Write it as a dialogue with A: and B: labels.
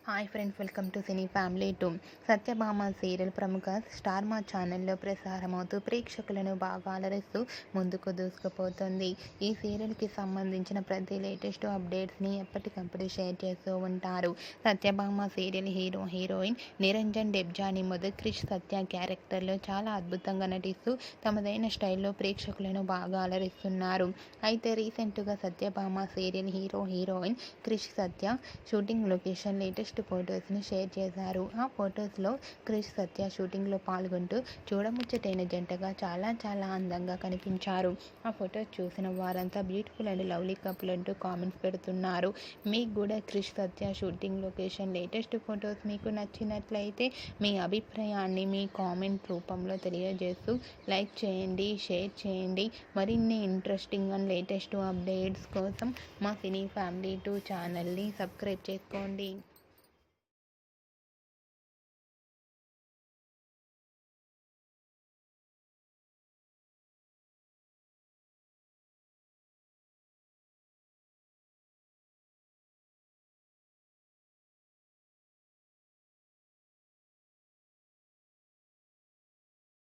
A: Hi friends, welcome to cine family 2. Satyabhama serial ప్రముఖ star మా ఛానల్లో ప్రసారమవుతూ ప్రేక్షకులను బాగా అలరిస్తూ ముందుకు దూసుకుపోతుంది. ఈ సీరియల్కి సంబంధించిన ప్రతి లేటెస్ట్ అప్డేట్స్ని ఎప్పటికప్పుడు షేర్ చేస్తూ ఉంటారు. సత్యభామ సీరియల్ హీరోయిన్ నిరంజన్ డెబ్జాని మొదటి క్రిష్ సత్య క్యారెక్టర్లో చాలా అద్భుతంగా నటిస్తూ తమదైన స్టైల్లో ప్రేక్షకులను బాగా అలరిస్తున్నారు. అయితే రీసెంట్గా సత్యభామ సీరియల్ హీరోయిన్ క్రిష్ సత్య షూటింగ్ లొకేషన్ లేటెస్ట్ ఫొటోస్ని షేర్ చేశారు. ఆ ఫొటోస్లో క్రిష్ సత్య షూటింగ్లో పాల్గొంటూ చూడముచ్చటైన జంటగా చాలా అందంగా కనిపించారు. ఆ ఫొటోస్ చూసిన వారంతా బ్యూటిఫుల్ అండ్ లవ్లీ కపుల్ అంటూ కామెంట్స్ పెడుతున్నారు. మీకు కూడా క్రిష్ సత్య షూటింగ్ లొకేషన్ లేటెస్ట్ ఫొటోస్ మీకు నచ్చినట్లయితే మీ అభిప్రాయాన్ని మీ కామెంట్ రూపంలో తెలియజేస్తూ లైక్ చేయండి, షేర్ చేయండి. మరిన్ని ఇంట్రెస్టింగ్ అండ్ లేటెస్ట్ అప్డేట్స్ కోసం మా సినీ ఫ్యామిలీ 2 ఛానల్ని సబ్స్క్రైబ్ చేసుకోండి.